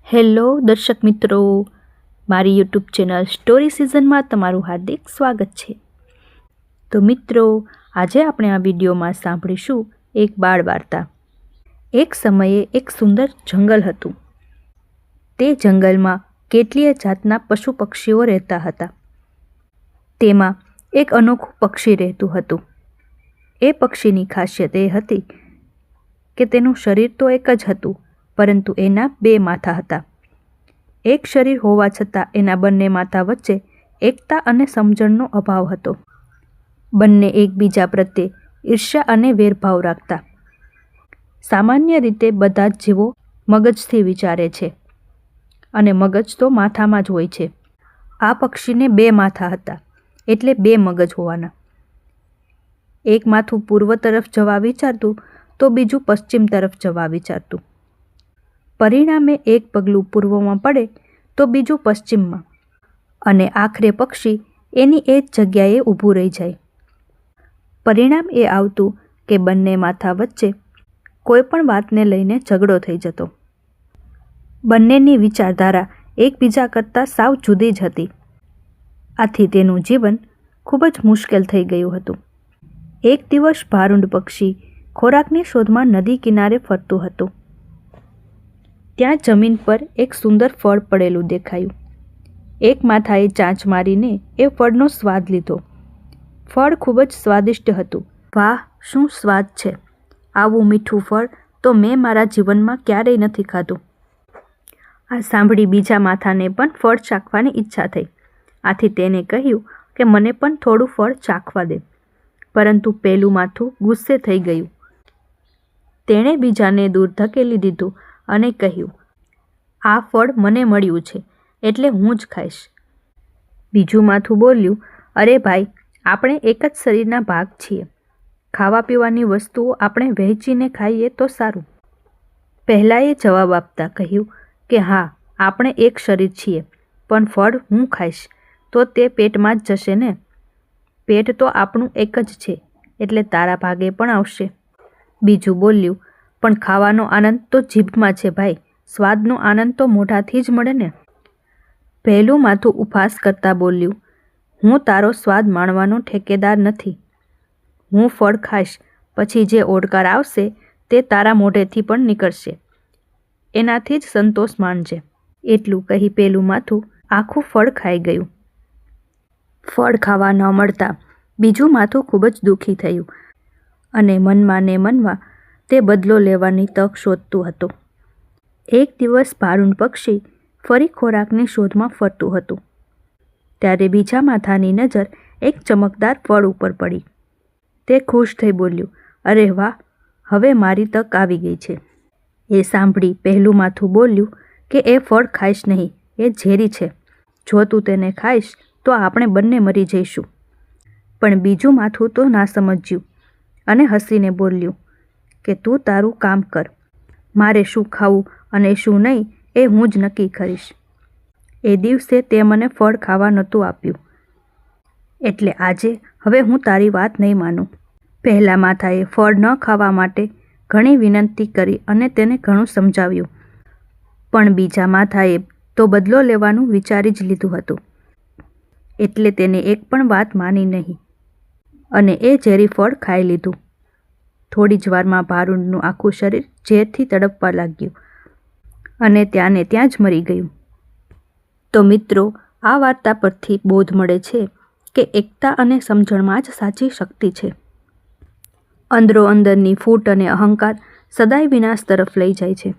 Hello દર્શક મિત્રો, મારી યુટ્યુબ ચેનલ સ્ટોરી સિઝનમાં તમારું હાર્દિક સ્વાગત છે. તો મિત્રો, આજે આપણે આ વિડીયોમાં સાંભળીશું એક બાળ વાર્તા. એક સમયે એક સુંદર જંગલ હતું. તે જંગલમાં કેટલીય જાતના પશુ પક્ષીઓ રહેતા હતા. તેમાં એક અનોખું પક્ષી રહેતું હતું. એ પક્ષીની ખાસિયત એ હતી કે તેનું શરીર તો એક જ હતું, પરંતુ એના બે માથા હતા. એક શરીર હોવા છતાં એના બંને માથા વચ્ચે એકતા અને સમજણનો અભાવ હતો. બંને એકબીજા પ્રત્યે ઈર્ષ્યા અને વેરભાવ રાખતા. સામાન્ય રીતે બધા જ જીવો મગજથી વિચારે છે અને મગજ તો માથામાં જ હોય છે. આ પક્ષીને બે માથા હતા, એટલે બે મગજ હોવાના. એક માથું પૂર્વ તરફ જવા વિચારતું તો બીજું પશ્ચિમ તરફ જવા વિચારતું. પરિણામે એક પગલું પૂર્વમાં પડે તો બીજું પશ્ચિમમાં, અને આખરે પક્ષી એની એ જ જગ્યાએ ઊભું રહી જાય. પરિણામ એ આવતું કે બંને માથા વચ્ચે કોઈ પણ વાતને લઈને ઝઘડો થઈ જતો. બંનેની વિચારધારા એકબીજા કરતાં સાવ જુદી જ હતી. આથી તેનું જીવન ખૂબ જ મુશ્કેલ થઈ ગયું હતું. એક દિવસ ભારુંડ પક્ષી ખોરાકની શોધમાં નદી કિનારે ફરતું હતું. ત્યાં જમીન પર એક સુંદર ફળ પડેલું દેખાયું. એક માથાએ ચાંચ મારીને એ ફળનો સ્વાદ લીધો. ફળ ખૂબ જ સ્વાદિષ્ટ હતું. વાહ, શું સ્વાદ છે! આવું મીઠું ફળ તો મેં મારા જીવનમાં ક્યારેય નથી ખાધું. આ સાંભળી બીજા માથાને પણ ફળ ચાખવાની ઈચ્છા થઈ. આથી તેને કહ્યું કે મને પણ થોડું ફળ ચાખવા દે. પરંતુ પેલું માથું ગુસ્સે થઈ ગયું. તેણે બીજાને દૂર ધકેલી દીધું અને કહ્યું, આ ફળ મને મળ્યું છે એટલે હું જ ખાઈશ. બીજું માથું બોલ્યું, અરે ભાઈ, આપણે એક જ શરીરના ભાગ છીએ. ખાવા પીવાની વસ્તુઓ આપણે વહેંચીને ખાઈએ તો સારું. પહેલાએ જવાબ આપતા કહ્યું કે હા, આપણે એક શરીર છીએ, પણ ફળ હું ખાઈશ તો તે પેટમાં જ જશે ને. પેટ તો આપણું એક જ છે, એટલે તારા ભાગે પણ આવશે. બીજું બોલ્યું, પણ ખાવાનો આનંદ તો જીભમાં છે ભાઈ, સ્વાદનો આનંદ તો મોઢાથી જ મળે ને. પહેલું માથું ઉપહાસ કરતાં બોલ્યું, હું તારો સ્વાદ માણવાનો ઠેકેદાર નથી. હું ફળ ખાઈશ, પછી જે ઓડકાર આવશે તે તારા મોઢેથી પણ નીકળશે. એનાથી જ સંતોષ માનજે. એટલું કહી પેલું માથું આખું ફળ ખાઈ ગયું. ફળ ખાવા ન મળતા બીજું માથું ખૂબ જ દુઃખી થયું અને મનમાં ને મનમાં તે બદલો લેવાની તક શોધતું હતું. એક દિવસ ભારુંડ પક્ષી ફરી ખોરાકની શોધમાં ફરતું હતું. ત્યારે બીજા માથાની નજર એક ચમકદાર ફળ ઉપર પડી. તે ખુશ થઈ બોલ્યું, અરે વાહ, હવે મારી તક આવી ગઈ છે. એ સાંભળી પહેલું માથું બોલ્યું કે એ ફળ ખાઈશ નહીં, એ ઝેરી છે. જો તું તેને ખાઈશ તો આપણે બંને મરી જઈશું. પણ બીજું માથું તો ના સમજ્યું અને હસીને બોલ્યું કે તું તારું કામ કર. મારે શું ખાવું અને શું નહીં એ હું જ નક્કી કરીશ. એ દિવસે તે મને ફળ ખાવા નહોતું આપ્યું, એટલે આજે હવે હું તારી વાત નહીં માનું. પહેલા માથાએ ફળ ન ખાવા માટે ઘણી વિનંતી કરી અને તેને ઘણું સમજાવ્યું, પણ બીજા માથાએ તો બદલો લેવાનું વિચારી જ લીધું હતું. એટલે તેને એક પણ વાત માની નહીં અને એ ઝેરી ફળ ખાઈ લીધું. થોડી જ વારમાં ભારુંડનું આખું શરીર ઝેરથી તડપવા લાગ્યું અને ત્યાંને ત્યાં જ મરી ગયું. તો મિત્રો, આ વાર્તા પરથી બોધ મળે છે કે એકતા અને સમજણમાં જ સાચી શક્તિ છે. અંદરો અંદરની ફૂટ અને અહંકાર સદાય વિનાશ તરફ લઈ જાય છે.